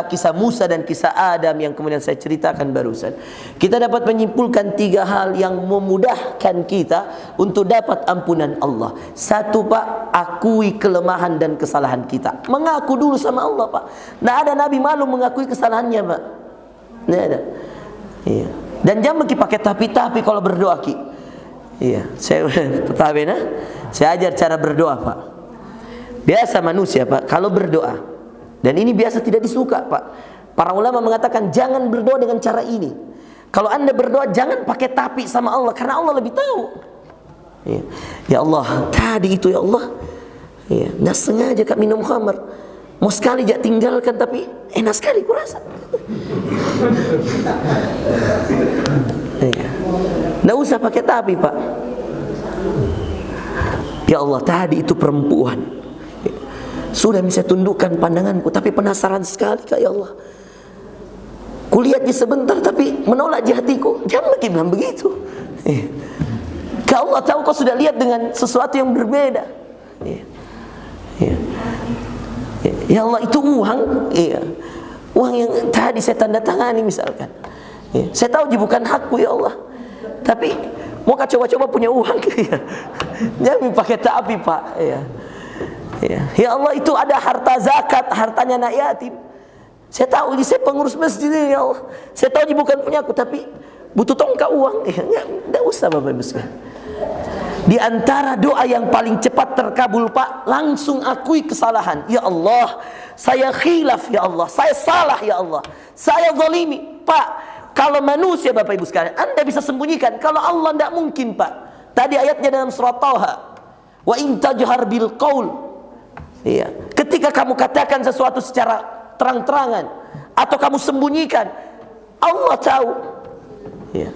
kisah Musa dan kisah Adam yang kemudian saya ceritakan barusan, kita dapat menyimpulkan 3 hal yang memudahkan kita untuk dapat ampunan Allah. Satu, Pak, akui kelemahan dan kesalahan kita. Mengaku dulu sama Allah, Pak. Nah, ada Nabi malu mengakui kesalahannya, Pak. Nggak ada. Iya. Dan jangan pakai tapi-tapi kalau berdoa, Ki. Iya, saya ajar cara berdoa, Pak. Biasa manusia, Pak, kalau berdoa, dan ini biasa tidak disuka, Pak. Para ulama mengatakan jangan berdoa dengan cara ini. Kalau Anda berdoa jangan pakai tapi sama Allah, karena Allah lebih tahu. Ya, ya Allah, tadi itu, ya Allah, ya, nggak sengaja Kak minum khamar. Mau sekali jak tinggalkan, tapi enak sekali kurasa. Ya. Nggak usah pakai tapi, Pak. Ya Allah, tadi itu perempuan. Sudah bisa tundukkan pandanganku, tapi penasaran sekali, Kak, ya Allah. Kulihat dia sebentar, tapi menolak di hatiku. Jangan lagi bilang begitu. Kak, Allah tahu kau sudah lihat dengan sesuatu yang berbeda. Ya Allah, itu uang. Uang yang tadi saya tanda tangani misalkan. Saya tahu dia bukan hakku, ya Allah. Tapi mau coba-coba punya uang. Jangan pakai tapi, Pak. Ya Allah, itu ada harta zakat, hartanya anak yatim. Saya tahu ini, saya pengurus masjid ini, ya Allah. Saya tahu ini bukan punya aku, tapi butuh tongkat uang. Enggak usah, Bapak Ibu sekalian. Di antara doa yang paling cepat terkabul, Pak, langsung akui kesalahan. Ya Allah, saya khilaf, ya Allah. Saya salah, ya Allah. Saya zalimi. Pak, kalau manusia, Bapak Ibu sekalian, Anda bisa sembunyikan. Kalau Allah tidak mungkin, Pak. Tadi ayatnya dalam surat Thaha. Wa in tajhar bil qaul. Iya. Ketika kamu katakan sesuatu secara terang-terangan atau kamu sembunyikan, Allah tahu. Iya.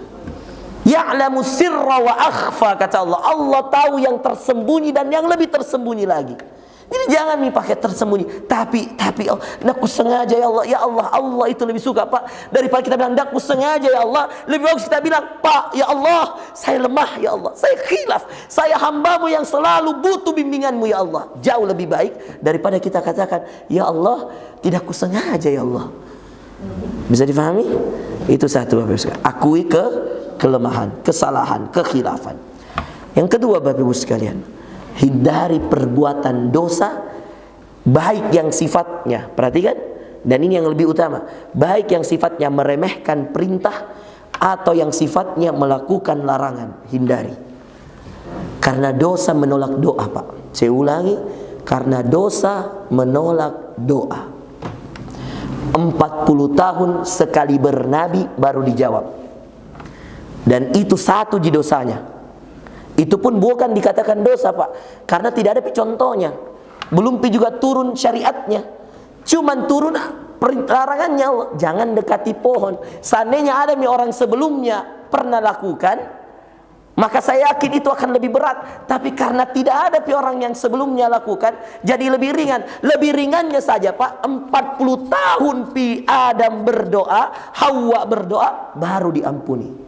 Ya'lamu sirra wa akhfa, kata Allah. Allah tahu yang tersembunyi dan yang lebih tersembunyi lagi. Jadi jangan pakai tersembunyi. Tapi Allah, aku sengaja, ya Allah. Ya Allah, Allah itu lebih suka, Pak, daripada kita bilang aku sengaja, ya Allah. Lebih bagus kita bilang, Pak, ya Allah, saya lemah, ya Allah. Saya khilaf. Saya hambamu yang selalu butuh bimbinganmu, ya Allah. Jauh lebih baik daripada kita katakan, ya Allah, tidak aku sengaja, ya Allah. Bisa difahami? Itu satu, Bapak Ibu sekalian. Akui kelemahan, kesalahan, kekhilafan. Yang kedua, Bapak Ibu sekalian, hindari perbuatan dosa, baik yang sifatnya, perhatikan, dan ini yang lebih utama, baik yang sifatnya meremehkan perintah atau yang sifatnya melakukan larangan, hindari. Karena dosa menolak doa, Pak. Saya ulangi, karena dosa menolak doa. 40 tahun sekali bernabi baru dijawab. Dan itu satu di dosanya. Itu pun bukan dikatakan dosa, Pak, karena tidak ada contohnya. Belum juga turun syariatnya. Cuman turun larangannya Allah, jangan dekati pohon. Seandainya ada orang sebelumnya pernah lakukan, maka saya yakin itu akan lebih berat. Tapi karena tidak ada orang yang sebelumnya lakukan, jadi lebih ringan. Lebih ringannya saja, Pak, 40 tahun Adam berdoa, Hawa berdoa, baru diampuni.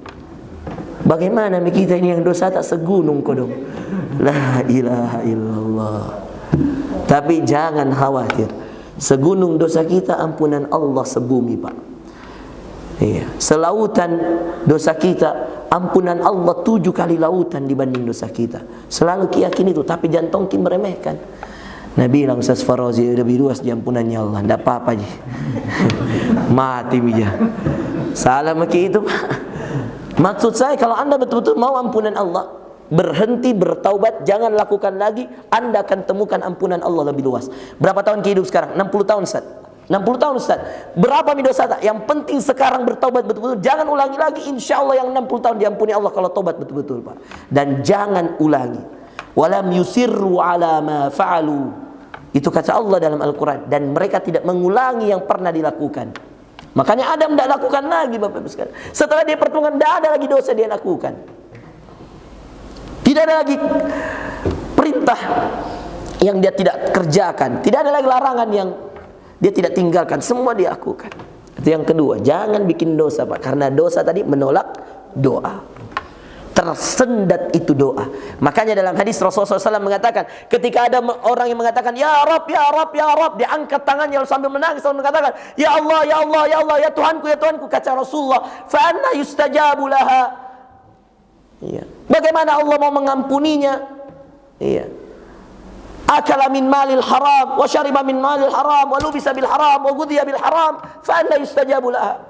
Bagaimana kita ini yang dosa tak segunung kodong? La ilaha illallah. Tapi jangan khawatir, segunung dosa kita, ampunan Allah sebumi, Pak. Iya, selautan dosa kita, ampunan Allah 7 kali lautan dibanding dosa kita. Selalu yakin itu, tapi jangan tongki meremehkan. Nabi bilang, Ustaz Farazi, lebih luas ampunannya Allah, tidak apa-apa je. Mati bija. Salah maki itu, Pak. Maksud saya, kalau anda betul-betul mau ampunan Allah, berhenti, bertaubat, jangan lakukan lagi, anda akan temukan ampunan Allah lebih luas. Berapa tahun hidup sekarang? 60 tahun, Ustaz. 60 tahun, Ustaz. Berapa dosa tak? Yang penting sekarang bertaubat betul-betul. Jangan ulangi lagi. Insya Allah yang 60 tahun diampuni Allah kalau taubat betul-betul, Pak. Dan jangan ulangi. Walam yusirru ala ma fa'alu. Itu kata Allah dalam Al-Quran. Dan mereka tidak mengulangi yang pernah dilakukan. Makanya Adam tidak lakukan lagi, Bapak Ibu sekalian. Setelah dia pertemuan, tidak ada lagi dosa dia lakukan. Tidak ada lagi perintah yang dia tidak kerjakan. Tidak ada lagi larangan yang dia tidak tinggalkan. Semua dia lakukan. Itu yang kedua. Jangan bikin dosa, Pak. Karena dosa tadi menolak doa. Tersendat itu doa. Makanya dalam hadis Rasulullah SAW mengatakan, ketika ada orang yang mengatakan, Ya Rab, Ya Rab, Ya Rab, dia angkat tangannya sambil menangis, sambil mengatakan, Ya Allah, Ya Allah, Ya Allah, Ya Tuhanku, Ya Tuhanku. Kata Rasulullah, Fa'anna yustajabu laha. Iya. Bagaimana Allah mau mengampuninya? Iya. Akala min malil haram, wa syariba min malil haram, wa lubisa bil haram, wa ghudhiya bil haram, fa anna yustajabu laha.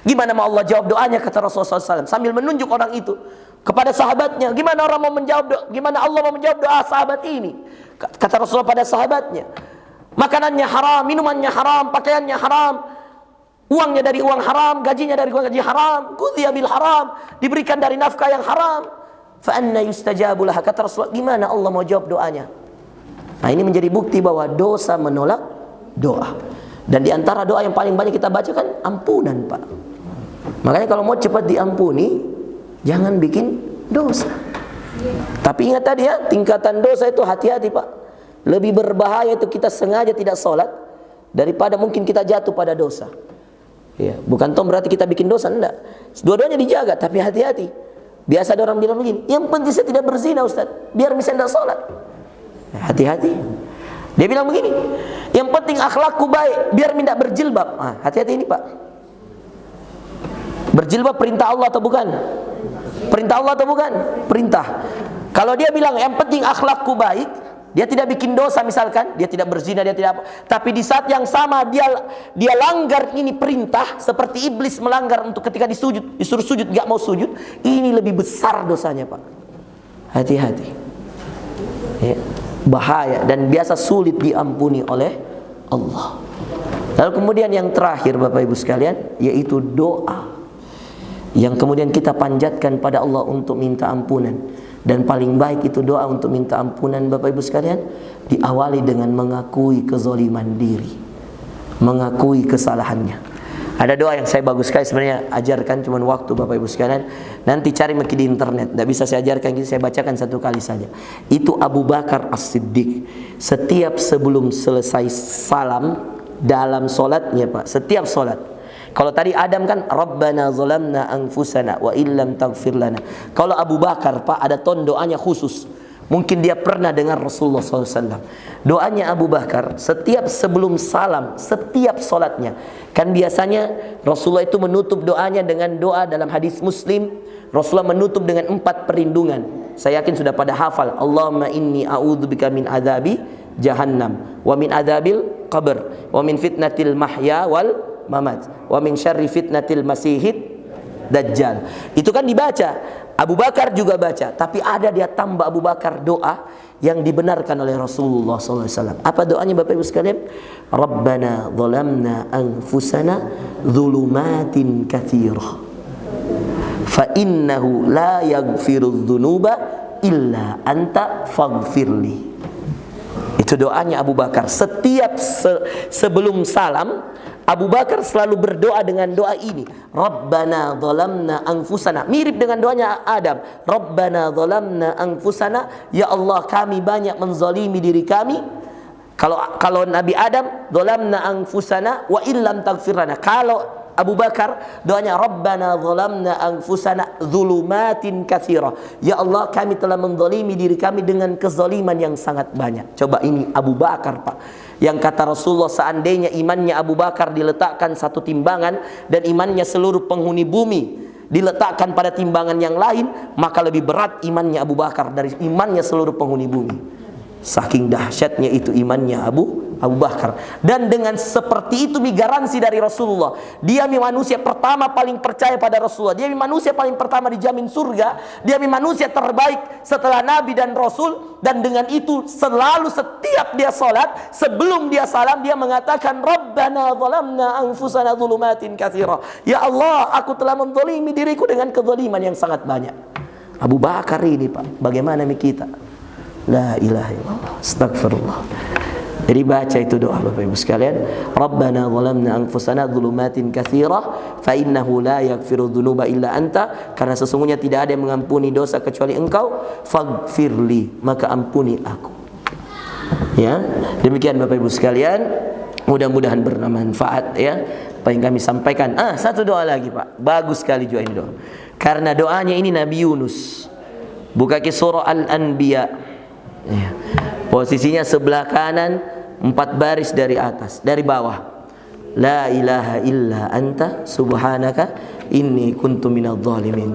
Gimana mau Allah jawab doanya, kata Rasulullah SAW sambil menunjuk orang itu kepada sahabatnya. Gimana orang mau menjawab doa? Gimana Allah mau menjawab doa sahabat ini? Kata Rasulullah pada sahabatnya, makanannya haram, minumannya haram, pakaiannya haram, uangnya dari uang haram, gajinya dari uang gaji haram, ghudhiya bil haram, diberikan dari nafkah yang haram. Fa anna yustajabu laha. Kata Rasulullah, gimana Allah mau jawab doanya? Nah, ini menjadi bukti bahwa dosa menolak doa. Dan di antara doa yang paling banyak kita baca kan ampunan, Pak. Makanya kalau mau cepat diampuni, jangan bikin dosa. Tapi ingat tadi ya, tingkatan dosa itu hati-hati, Pak. Lebih berbahaya itu kita sengaja tidak sholat daripada mungkin kita jatuh pada dosa. Ya, bukan toh berarti kita bikin dosa, enggak. Dua-duanya dijaga, tapi hati-hati. Biasa ada orang bilang begini, yang penting saya tidak berzina, Ustaz, biar bisa tidak sholat. Hati-hati. Dia bilang begini, yang penting akhlakku baik, biar tidak berjilbab. Hati-hati ini, Pak. Berjilbab perintah Allah atau bukan? Perintah Allah atau bukan? Perintah. Kalau dia bilang yang penting akhlakku baik, dia tidak bikin dosa misalkan, dia tidak berzina, dia tidak apa. Tapi di saat yang sama dia langgar ini perintah, seperti iblis melanggar untuk ketika disuruh sujud gak mau sujud, ini lebih besar dosanya, Pak. Hati-hati. Ya. Bahaya dan biasa sulit diampuni oleh Allah. Lalu kemudian yang terakhir, Bapak Ibu sekalian, yaitu doa yang kemudian kita panjatkan pada Allah untuk minta ampunan. Dan paling baik itu doa untuk minta ampunan, Bapak Ibu sekalian, diawali dengan mengakui kezaliman diri, mengakui kesalahannya. Ada doa yang saya bagus sekali sebenarnya, ajarkan cuman waktu, Bapak Ibu sekalian. Nanti cari di internet, tidak bisa saya ajarkan, saya bacakan satu kali saja. Itu Abu Bakar As-Siddiq. Setiap sebelum selesai salam dalam solatnya, Pak, setiap solat. Kalau tadi Adam kan Rabbana zalamna anfusana wa illam taghfir lana. Kalau Abu Bakar, Pak, ada doanya khusus. Mungkin dia pernah dengar Rasulullah SAW. Doanya Abu Bakar setiap sebelum salam, setiap solatnya. Kan biasanya Rasulullah itu menutup doanya dengan doa dalam hadis Muslim. Rasulullah menutup dengan 4 perlindungan. Saya yakin sudah pada hafal. Allahumma inni a'udzubika min adzabi jahannam, wa min adzabil qabr, wa min fitnatil mahya wal mamat, wa min syarri fitnatil masihid Dajjal. Itu kan dibaca, Abu Bakar juga baca, tapi ada dia tambah Abu Bakar doa yang dibenarkan oleh Rasulullah SAW. Apa doanya Bapak Ibu sekalian? Rabbana zalamna anfusana dhulumatin katsirah fa innahu la yaghfiru dzunuba illa anta faghfirli. Itu doanya Abu Bakar. Setiap sebelum salam, Abu Bakar selalu berdoa dengan doa ini. Rabbana zalamna anfusana. Mirip dengan doanya Adam. Rabbana zalamna anfusana. Ya Allah, kami banyak menzalimi diri kami. Kalau Nabi Adam, zalamna anfusana wa illam taghfir lana. Kalau Abu Bakar, doanya Rabbana zalamna anfusana dzulumatin katsira. Ya Allah, kami telah menzalimi diri kami dengan kezaliman yang sangat banyak. Coba ini Abu Bakar, Pak. Yang kata Rasulullah, seandainya imannya Abu Bakar diletakkan satu timbangan dan imannya seluruh penghuni bumi diletakkan pada timbangan yang lain, maka lebih berat imannya Abu Bakar dari imannya seluruh penghuni bumi. Saking dahsyatnya itu imannya Abu Bakar. Dan dengan seperti itu garansi dari Rasulullah, dia manusia pertama paling percaya pada Rasulullah, dia manusia paling pertama dijamin surga, dia manusia terbaik setelah Nabi dan Rasul. Dan dengan itu selalu setiap dia salat, sebelum dia salam, dia mengatakan Rabbana zalamna anfusana dzulumatin katsira. Ya Allah, aku telah menzalimi diriku dengan kezaliman yang sangat banyak. Abu Bakar ini, Pak, bagaimana kita? La ilaha illallah, astagfirullah. Jadi baca itu doa Bapak Ibu sekalian. Rabbana zalamna anfusana dzulumatin katsirah fa innahu la yaghfiru dzunuba illa anta. Karena sesungguhnya tidak ada yang mengampuni dosa kecuali Engkau. Faghfirli, maka ampuni aku. Ya, demikian Bapak Ibu sekalian. Mudah-mudahan bermanfaat ya apa yang kami sampaikan. Satu doa lagi, Pak. Bagus sekali juga ini doa. Karena doanya ini Nabi Yunus. Buka ke surah Al-Anbiya. Ya. Posisinya sebelah kanan, 4 baris dari atas, dari bawah. La ilaha illa anta subhanaka inni kuntu minadh dhalimin.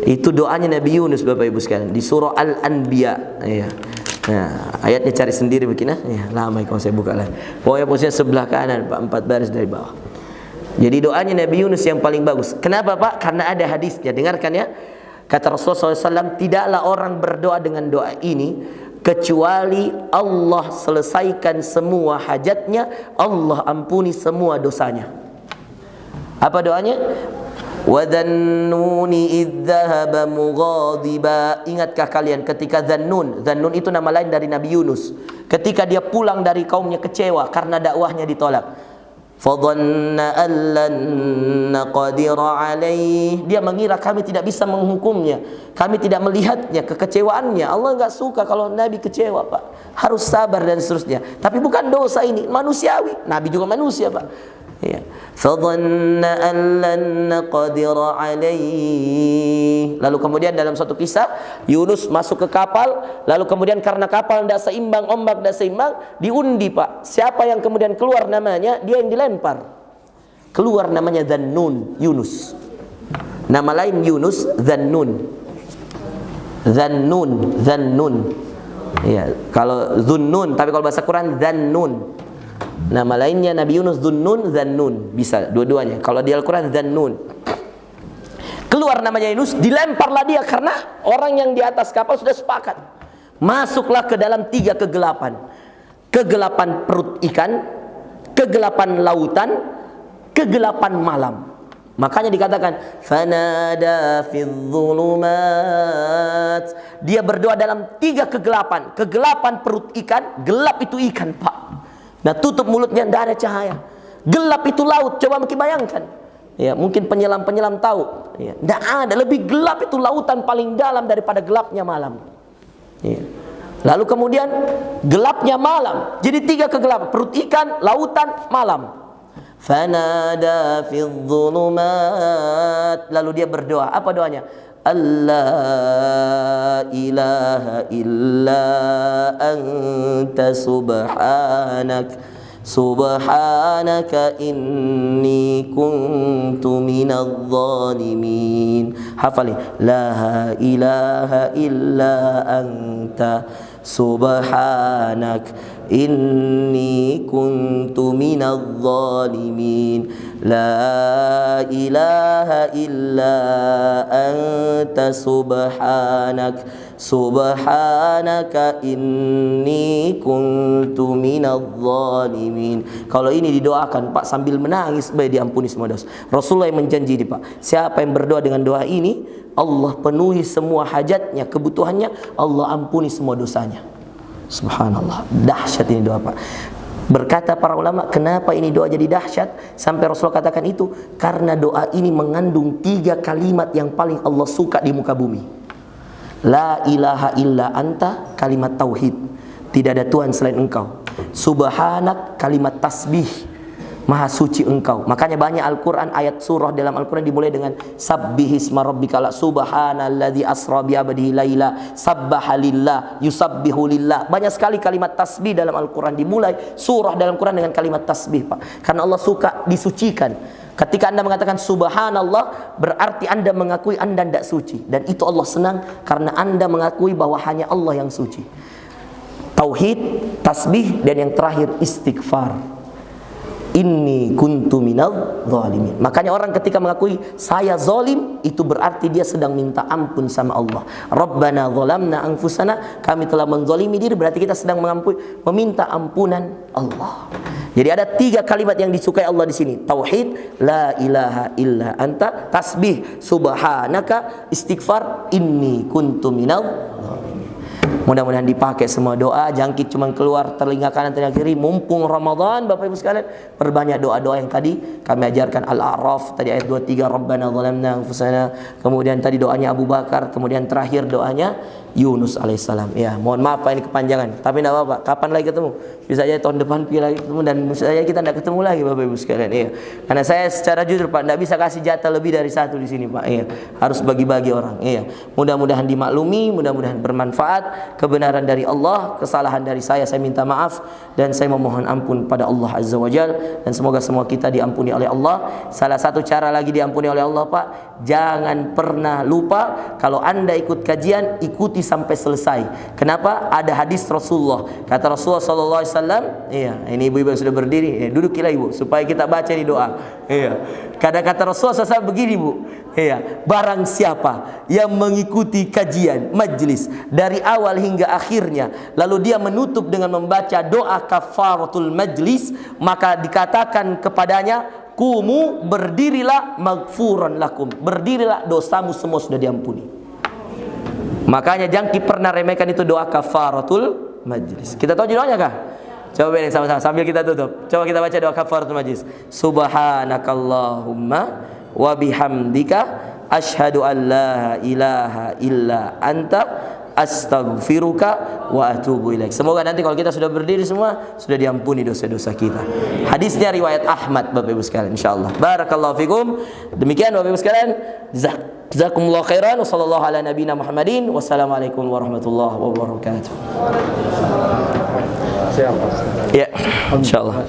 Itu doanya Nabi Yunus Bapak Ibu sekalian di surah Al-Anbiya. Ya. Nah, ayatnya cari sendiri begini. Ya, lama kalau saya buka lagi. Pokoknya posisinya sebelah kanan, Pak, 4 baris dari bawah. Jadi doanya Nabi Yunus yang paling bagus. Kenapa, Pak? Karena ada hadisnya. Dengarkan ya. Kata Rasulullah SAW, tidaklah orang berdoa dengan doa ini kecuali Allah selesaikan semua hajatnya, Allah ampuni semua dosanya. Apa doanya? Wadhannuni idh dhahaba mughadiba. Ingatkah kalian ketika Dhannun itu nama lain dari Nabi Yunus, ketika dia pulang dari kaumnya kecewa karena dakwahnya ditolak. Fadhanna allan naqdira alaih. Dia mengira kami tidak bisa menghukumnya, kami tidak melihatnya, kekecewaannya. Allah enggak suka kalau Nabi kecewa, Pak. Harus sabar dan seterusnya. Tapi bukan dosa ini, manusiawi. Nabi juga manusia, Pak. Ya. Fadhanna allan naqdira alaih. Lalu kemudian dalam satu kisah, Yunus masuk ke kapal, lalu kemudian karena kapal tidak seimbang, ombak tidak seimbang, diundi, Pak. Siapa yang kemudian keluar namanya, dia yang dilempar. Keluar namanya Dhannun, Yunus. Nama lain Yunus, Dhannun. Dhannun. Ya, kalau Dhunnun, tapi kalau bahasa Quran Dhannun. Nama lainnya Nabi Yunus Dhunnun, Dhannun. Bisa dua-duanya. Kalau di Al-Quran Dhannun. Keluar namanya Yunus, dilemparlah dia karena orang yang di atas kapal sudah sepakat. Masuklah ke dalam 3 kegelapan. Kegelapan perut ikan, kegelapan lautan, kegelapan malam. Makanya dikatakan fanada fidh dhulumat. Dia berdoa dalam 3 kegelapan. Kegelapan perut ikan, gelap itu ikan, Pak. Nah, tutup mulutnya, tidak ada cahaya. Gelap itu laut, coba mungkin bayangkan. Ya, mungkin penyelam-penyelam tahu. Ya, tidak ada, lebih gelap itu lautan paling dalam daripada gelapnya malam. Ya. Lalu kemudian gelapnya malam. Jadi 3 kegelapan, perut ikan, lautan, malam. Fanada fidh dhulumat. Lalu dia berdoa. Apa doanya? Allah ilaha illa anta subhanaka inni kuntu minadh dhalimin. Hafali. La ilaha illa anta subhanak inni kuntu minadh dhalimin la ilaha illa anta subhanak subhanaka inni kuntu minadh dhalimin. Kalau ini didoakan Pak sambil menangis, baik diampuni semua dosa. Rasulullah yang menjanji ini Pak, siapa yang berdoa dengan doa ini, Allah penuhi semua hajatnya, kebutuhannya, Allah ampuni semua dosanya. Subhanallah, dahsyat ini doa Pak. Berkata para ulama, kenapa ini doa jadi dahsyat? Sampai Rasulullah katakan itu karena doa ini mengandung 3 kalimat yang paling Allah suka di muka bumi. La ilaha illa anta, kalimat tauhid, tidak ada Tuhan selain engkau. Subhanak, kalimat tasbih, maha suci engkau. Makanya banyak Al-Quran, ayat surah dalam Al-Quran dimulai dengan Sabbihisma rabbikal subhanalladzi asra bi abdihi laila sabbaha lillah yusabbihu lillah. Banyak sekali kalimat tasbih dalam Al-Quran, dimulai surah dalam Quran dengan kalimat tasbih Pak. Karena Allah suka disucikan. Ketika Anda mengatakan subhanallah, berarti Anda mengakui Anda tidak suci. Dan itu Allah senang karena Anda mengakui bahwa hanya Allah yang suci. Tauhid, tasbih, dan yang terakhir istighfar. Inni kuntu minadh dhalimin. Makanya orang ketika mengakui saya zalim, itu berarti dia sedang minta ampun sama Allah. Rabbana zalamna anfusana, kami telah menzalimi diri, berarti kita sedang meminta ampunan Allah. Jadi ada 3 kalimat yang disukai Allah di sini. Tauhid, la ilaha illa anta, tasbih, subhanaka, istighfar, inni kuntu minadh dhalimin. Mudah-mudahan dipakai semua doa, jangkit cuma keluar telinga kanan telinga kiri. Mumpung Ramadan Bapak Ibu sekalian, perbanyak doa-doa yang tadi kami ajarkan. Al-A'raf tadi ayat 23, Rabbana zalamna anfusana. Kemudian tadi doanya Abu Bakar, kemudian terakhir doanya Yunus alaihissalam. Ya, mohon maaf Pak ini kepanjangan, tapi tidak apa-apa. Kapan lagi ketemu? Bisa aja tahun depan lagi ketemu, dan bisa aja kita tidak ketemu lagi Bapak Ibu sekalian. Iya. Karena saya secara jujur Pak tidak bisa kasih jatah lebih dari 1 di sini Pak. Iya. Harus bagi-bagi orang. Iya. Mudah-mudahan dimaklumi, mudah-mudahan bermanfaat. Kebenaran dari Allah, kesalahan dari saya minta maaf, dan saya memohon ampun pada Allah Azza wa Jal, dan semoga semua kita diampuni oleh Allah. Salah satu cara lagi diampuni oleh Allah Pak, jangan pernah lupa kalau Anda ikut kajian, ikuti sampai selesai. Kenapa? Ada hadis Rasulullah. Kata Rasulullah SAW, iya, ini ibu-ibu yang sudah berdiri, dudukilah ibu, supaya kita baca di doa. Iya. Kata Rasulullah SAW begini Bu, iya, barang siapa yang mengikuti kajian majlis dari awal hingga akhirnya, lalu dia menutup dengan membaca doa kafaratul majlis, maka dikatakan kepadanya, kumu, berdirilah, maghfuran lakum, berdirilah, dosamu semua sudah diampuni. Makanya jangan pernah remehkan itu doa kafaratul majlis. Kita tahu doanya kah? Coba ini sama-sama sambil kita tutup. Coba kita baca doa kafaratul majlis. Subhanakallahumma wa bihamdika asyhadu an la ilaha illa anta astaghfiruka wa atubu ilaik. Semoga nanti kalau kita sudah berdiri semua sudah diampuni dosa-dosa kita. Hadisnya riwayat Ahmad Bapak Ibu sekalian insyaallah. Barakallahu fikum. Demikian Bapak Ibu sekalian, jazakumullahu khairan wa sallallahu ala nabiyina Muhammadin. Wassalamualaikum warahmatullahi wabarakatuh. Siap. Ya, insyaallah.